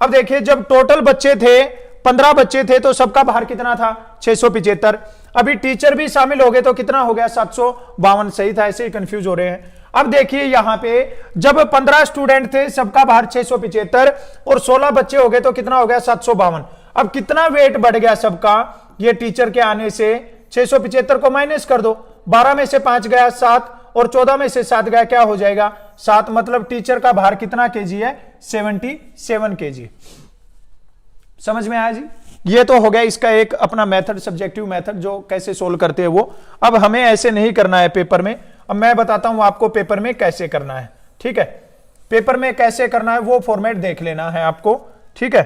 Speaker 1: अब देखिए जब टोटल बच्चे थे 15 बच्चे थे तो सबका भार कितना था 675। अभी टीचर भी शामिल हो गए तो कितना हो गया 752। सही था, ऐसे ही कंफ्यूज हो रहे हैं। अब देखिए यहां पे जब 15 स्टूडेंट थे सबका भार 675 और 16 बच्चे हो गए तो कितना हो गया 752। अब कितना वेट बढ़ गया सबका ये टीचर के आने से। 675 को माइनस कर दो, 12 में से 5 गया 7 और 14 में से 7 गया, क्या हो जाएगा 7। मतलब टीचर का भार कितना केजी है 77 केजी। समझ में आया जी। ये तो हो गया इसका एक अपना मेथड, सब्जेक्टिव मेथड जो कैसे सोल्व करते हैं वो। अब हमें ऐसे नहीं करना है पेपर में, अब मैं बताता हूं आपको पेपर में कैसे करना है, ठीक है। पेपर में कैसे करना है वो फॉर्मेट देख लेना है आपको, ठीक है।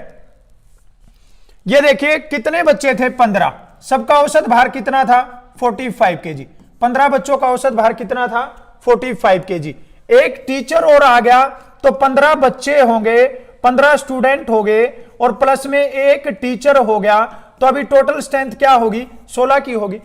Speaker 1: ये देखिए कितने बच्चे थे 15, सबका औसत भार कितना था 45 केजी। 15 बच्चों का औसत भार कितना था 45 केजी। एक टीचर और आ गया तो 15 बच्चे होंगे, 15 स्टूडेंट हो गए और प्लस में एक टीचर हो गया, तो अभी टोटल स्ट्रेंथ क्या होगी 16 की होगी।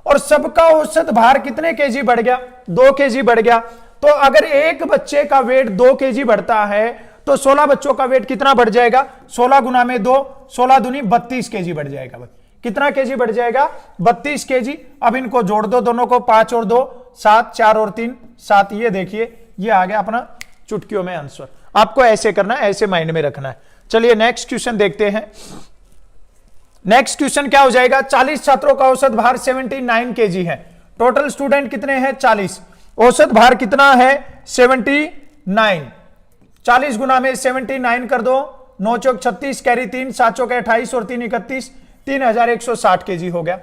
Speaker 1: और सबका औसत भार कितने केजी बढ़ गया 2 केजी बढ़ गया। तो अगर एक बच्चे का वेट 2 केजी बढ़ता है तो 16 बच्चों का वेट कितना बढ़ जाएगा 16 गुना में 2, 16 दूनी 32 केजी बढ़ जाएगा। कितना केजी बढ़ जाएगा 32 केजी। अब इनको जोड़ दो दोनों को, 5 और 2 7, 4 और 3 7। ये देखिए ये आ गया अपना चुटकियों में आंसर। आपको ऐसे करना है, ऐसे माइंड में रखना है। चलिए नेक्स्ट क्वेश्चन देखते हैं। नेक्स्ट क्वेश्चन क्या हो जाएगा। 40 छात्रों का औसत भार 79 केजी है। टोटल स्टूडेंट कितने हैं 40, औसत भार कितना है 79। 40 गुना में 79 कर दो, 9 चौक 36 कैरी 3, 7 चौक 28 और 3 31, 3160 केजी हो गया।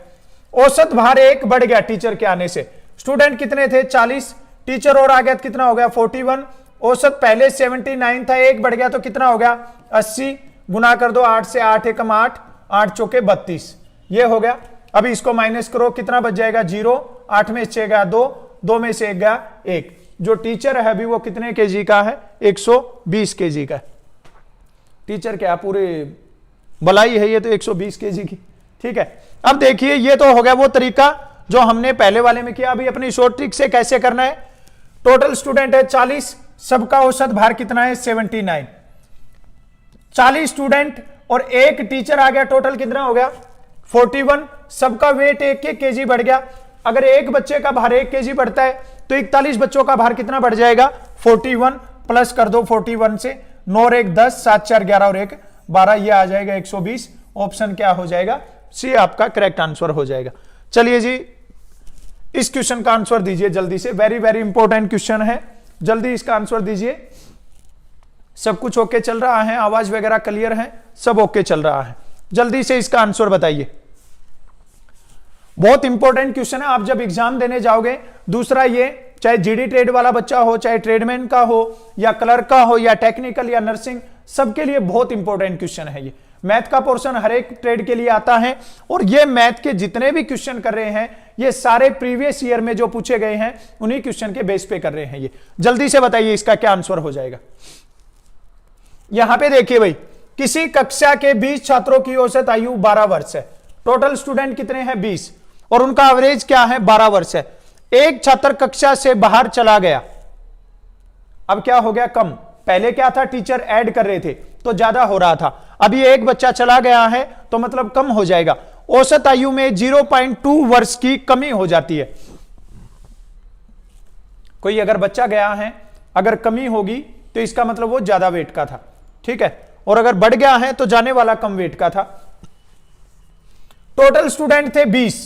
Speaker 1: औसत भार 1 बढ़ गया टीचर के आने से। स्टूडेंट कितने थे 40, टीचर और आ गया तो कितना हो गया 41। औसत पहले 79 था, 1 बढ़ गया तो कितना हो गया 80। गुना कर दो 8 से, 8 एकम 8, 8 चौके 32, ये हो गया। अभी इसको माइनस करो, कितना बच जाएगा 0। 8 में से 6 गया 2, 2 में से 1 गया 1। जो टीचर है अभी वो कितने केजी का है 120 केजी का। टीचर क्या पूरे बलाई है ये तो 120 केजी की, ठीक है। अब देखिए ये तो हो गया वो तरीका जो हमने पहले वाले में किया। अभी अपनी शॉर्ट ट्रिक से कैसे करना है। टोटल स्टूडेंट है 40, सबका औसत भार कितना है 79। 40 स्टूडेंट और एक टीचर आ गया, टोटल कितना हो गया 41। सबका वेट 1 केजी बढ़ गया। अगर एक बच्चे का भार 1 केजी बढ़ता है तो 41 बच्चों का भार कितना बढ़ जाएगा 41। प्लस कर दो 41 से, 9 और 1 10, 7 4 11 और 1 12, ये आ जाएगा 120। ऑप्शन क्या हो जाएगा सी आपका करेक्ट आंसर हो जाएगा। चलिए जी इस क्वेश्चन का आंसर दीजिए जल्दी से, वेरी वेरी इंपॉर्टेंट क्वेश्चन है, जल्दी इसका आंसर दीजिए। सब कुछ ओके चल रहा है, आवाज वगैरह क्लियर है, सब ओके चल रहा है, जल्दी से इसका आंसर बताइए। बहुत इंपॉर्टेंट क्वेश्चन है, आप जब एग्जाम देने जाओगे। दूसरा ये चाहे जीडी ट्रेड वाला बच्चा हो, चाहे ट्रेडमैन का हो या क्लर्क का हो या टेक्निकल या नर्सिंग, सबके लिए बहुत इंपॉर्टेंट क्वेश्चन है। ये मैथ का पोर्शन हर एक ट्रेड के लिए आता है और ये मैथ के जितने भी क्वेश्चन कर रहे हैं ये सारे प्रीवियस ईयर में जो पूछे गए हैं उन्हीं क्वेश्चन के बेस पे कर रहे हैं। ये जल्दी से बताइए इसका क्या आंसर हो जाएगा। यहां पे देखिए भाई, किसी कक्षा के 20 छात्रों की औसत आयु 12 वर्ष है। टोटल स्टूडेंट कितने हैं 20 और उनका एवरेज क्या है 12 वर्ष है। एक छात्र कक्षा से बाहर चला गया, अब क्या हो गया कम। पहले क्या था टीचर ऐड कर रहे थे तो ज्यादा हो रहा था, अभी एक बच्चा चला गया है तो मतलब कम हो जाएगा। औसत आयु में 0.2 वर्ष की कमी हो जाती है। कोई अगर बच्चा गया है अगर कमी होगी तो इसका मतलब वो ज्यादा वेट का था, ठीक है, और अगर बढ़ गया है तो जाने वाला कम वेट का था। टोटल स्टूडेंट थे 20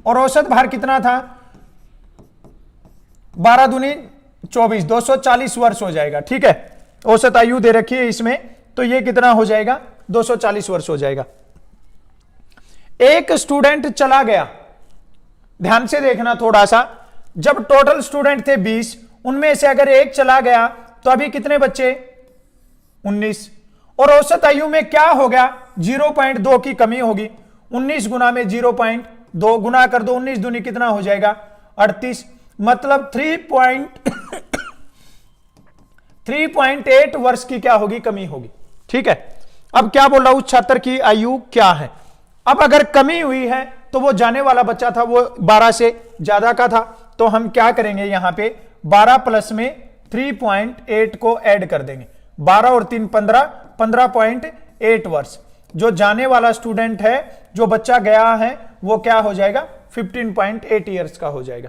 Speaker 1: और औसत भार कितना था 12 दूनी 24, 240 वर्ष हो जाएगा, ठीक है। औसत आयु दे रखी है इसमें तो ये कितना हो जाएगा 240 वर्ष हो जाएगा। एक स्टूडेंट चला गया, ध्यान से देखना थोड़ा सा, जब टोटल स्टूडेंट थे 20, उनमें से अगर एक चला गया तो अभी कितने बच्चे? 19। और औसत आयु में क्या हो गया? 0.2 की कमी होगी। 19 गुना में 0.2 गुना कर दो, 19 दूनी कितना हो जाएगा? 38। मतलब 3.8 वर्ष की क्या होगी? कमी होगी। ठीक है, अब क्या बोल रहा हूं, छात्र की आयु क्या है? अब अगर कमी हुई है तो वो जाने वाला बच्चा था वो 12 से ज्यादा का था, तो हम क्या करेंगे यहां पे 12 प्लस में 3.8 को ऐड कर देंगे। 12 और 3 15, 15.8 वर्ष। जो जाने वाला स्टूडेंट है, जो बच्चा गया है, वो क्या हो जाएगा? 15.8 ईयर्स का हो जाएगा।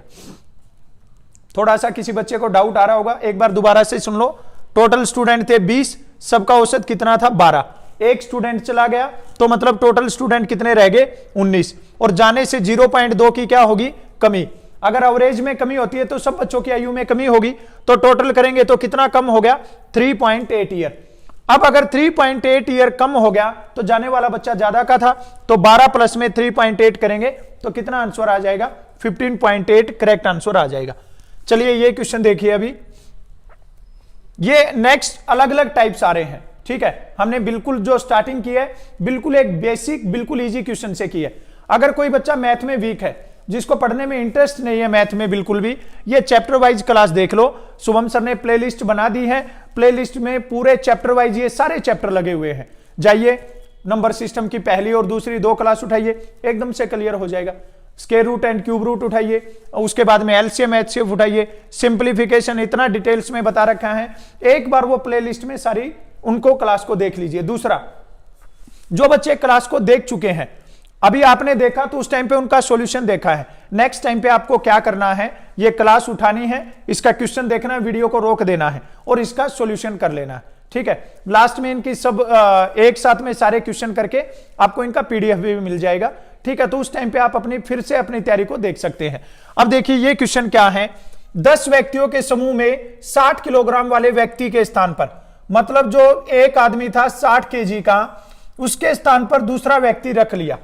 Speaker 1: थोड़ा सा किसी बच्चे को डाउट आ रहा होगा, एक बार दोबारा से सुन लो। टोटल स्टूडेंट थे 20, सबका औसत कितना था? 12। एक स्टूडेंट चला गया तो मतलब टोटल स्टूडेंट कितने रह गए? 19। और जाने से 0.2 की क्या होगी? कमी। अगर एवरेज में कमी होती है तो सब बच्चों की आयु में कमी होगी, तो टोटल करेंगे तो कितना कम हो गया? 3.8 ईयर। अब अगर 3.8 ईयर कम हो गया तो जाने वाला बच्चा ज्यादा का था, तो 12 प्लस में 3.8 करेंगे तो कितना आंसर आ जाएगा? 15.8 करेक्ट आंसर आ जाएगा। चलिए ये क्वेश्चन देखिए। अभी ये नेक्स्ट अलग अलग टाइप्स आ रहे हैं। ठीक है, हमने बिल्कुल जो स्टार्टिंग की है बिल्कुल एक बेसिक बिल्कुल इजी क्वेश्चन से की है। अगर कोई बच्चा मैथ में वीक है, जिसको पढ़ने में इंटरेस्ट नहीं है मैथ में बिल्कुल भी, ये चैप्टर वाइज क्लास देख लो। शुभम सर ने प्लेलिस्ट बना दी है, प्लेलिस्ट में पूरे चैप्टर वाइज ये सारे चैप्टर लगे हुए हैं। जाइए नंबर सिस्टम की पहली और दूसरी 2 क्लास उठाइए, एकदम से क्लियर हो जाएगा। Square root and cube root उठाइए, उसके बाद में एलसीएम एचसीएफ उठाइए, सिंप्लीफिकेशन इतना डिटेल्स में बता रखा है। एक बार वो प्लेलिस्ट में सारी उनको क्लास को देख लीजिए। दूसरा, जो बच्चे क्लास को देख चुके हैं, अभी आपने देखा तो उस टाइम पे उनका सॉल्यूशन देखा है। नेक्स्ट टाइम पे आपको क्या करना है, ये क्लास उठानी है, इसका क्वेश्चन देखना है, वीडियो को रोक देना है और इसका सॉल्यूशन कर लेना है। ठीक है, लास्ट में इनकी सब एक साथ में सारे क्वेश्चन करके आपको इनका पीडीएफ भी मिल जाएगा। ठीक है, तो उस टाइम पे आप अपनी फिर से अपनी तैयारी को देख सकते हैं। अब देखिए ये क्वेश्चन क्या है। 10 व्यक्तियों के समूह में 60 किलोग्राम वाले व्यक्ति के स्थान पर, मतलब जो एक आदमी था 60 केजी का, उसके स्थान पर दूसरा व्यक्ति रख लिया।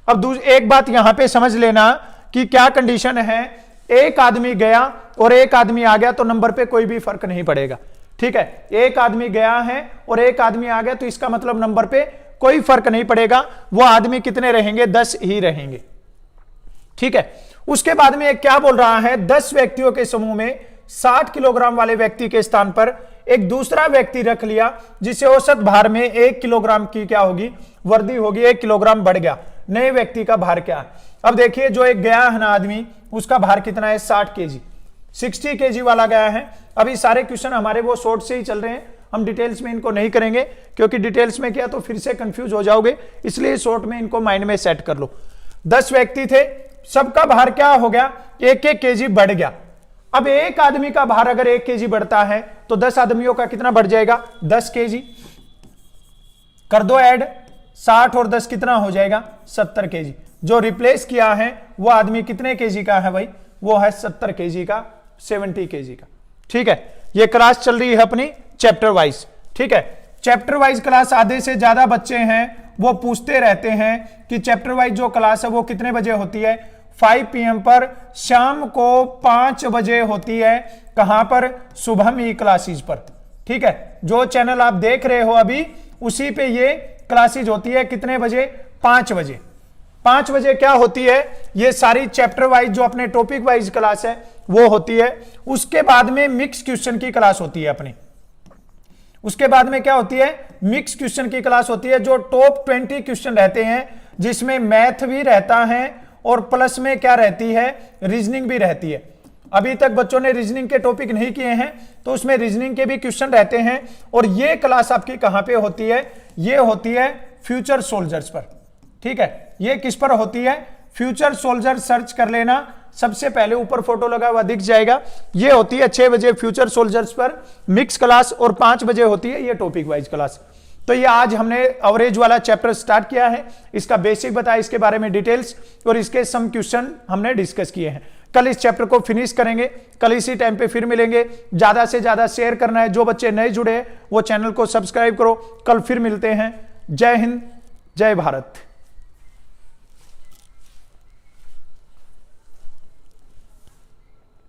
Speaker 1: अब एक बात यहां पे समझ लेना कि क्या कंडीशन है, एक आदमी गया और एक आदमी आ गया तो नंबर पे कोई भी फर्क नहीं पड़ेगा। ठीक है, एक आदमी गया है और एक आदमी आ गया तो इसका मतलब नंबर पे कोई फर्क नहीं पड़ेगा। वो आदमी कितने रहेंगे? 10 ही रहेंगे। ठीक है, उसके बाद में क्या बोल रहा है, 10 व्यक्तियों के समूह में 60 किलोग्राम वाले व्यक्ति के स्थान पर एक दूसरा व्यक्ति रख लिया, जिसे औसत भार में 1 किलोग्राम की क्या होगी? वृद्धि होगी। 1 किलोग्राम बढ़ गया। नए व्यक्ति का भार क्या है? अब देखिए, जो एक गया है ना आदमी, उसका भार कितना है? 60 केजी। 60 केजी वाला गया है। अभी सारे क्वेश्चन हमारे वो शॉर्ट से ही चल रहे हैं, हम डिटेल्स में इनको नहीं करेंगे, क्योंकि डिटेल्स में किया तो फिर से कंफ्यूज हो जाओगे, इसलिए शॉर्ट में इनको माइंड में सेट कर लो। 10 व्यक्ति थे, सबका भार क्या हो गया? 1-1 केजी बढ़ गया। अब एक आदमी का भार अगर 1 केजी बढ़ता है तो 10 आदमियों का कितना बढ़ जाएगा? 10 केजी। कर दो ऐड, 60 और 10 कितना हो जाएगा? 70 केजी। जो रिप्लेस किया है वो आदमी कितने केजी का है भाई? वो है 70 केजी का, 70 केजी का। ठीक है, ये क्लास चल रही है अपनी चैप्टर वाइज। ठीक है, चैप्टर वाइज क्लास आधे से ज्यादा बच्चे हैं वो पूछते रहते हैं कि चैप्टर वाइज जो क्लास है वो कितने बजे होती है? 5 PM पर, शाम को 5 बजे होती है। कहां पर? शुभम ई क्लासेज पर। ठीक है, जो चैनल आप देख रहे हो अभी, उसी पे ये क्लासेज होती है। कितने बजे? 5 बजे। 5 बजे क्या होती है? ये सारी चैप्टर वाइज जो अपने टॉपिक वाइज क्लास है वो होती है। उसके बाद में मिक्स क्वेश्चन की क्लास होती है अपनी। उसके बाद में क्या होती है? मिक्स क्वेश्चन की क्लास होती है, जो टॉप 20 क्वेश्चन रहते हैं, जिसमें मैथ भी रहता है और प्लस में क्या रहती है? रीजनिंग भी रहती है। अभी तक बच्चों ने रीजनिंग के टॉपिक नहीं किए हैं तो उसमें रीजनिंग के भी क्वेश्चन रहते हैं। और ये क्लास आपकी कहां पे होती है? ये होती है फ्यूचर सोल्जर्स पर। ठीक है, ये किस पर होती है? फ्यूचर सोल्जर सर्च कर लेना, सबसे पहले ऊपर फोटो लगा हुआ दिख जाएगा। ये होती है 6 बजे फ्यूचर सोल्जर्स पर मिक्स क्लास, और 5 बजे होती है ये टॉपिक वाइज क्लास। तो ये आज हमने एवरेज वाला चैप्टर स्टार्ट किया है, इसका बेसिक बताया, इसके बारे में डिटेल्स और इसके सम क्वेश्चन हमने डिस्कस किए हैं। कल इस चैप्टर को फिनिश करेंगे, कल इसी टाइम पे फिर मिलेंगे। ज्यादा से ज्यादा शेयर करना है। जो बच्चे नए जुड़े हैं वो चैनल को सब्सक्राइब करो। कल फिर मिलते हैं। जय हिंद, जय भारत।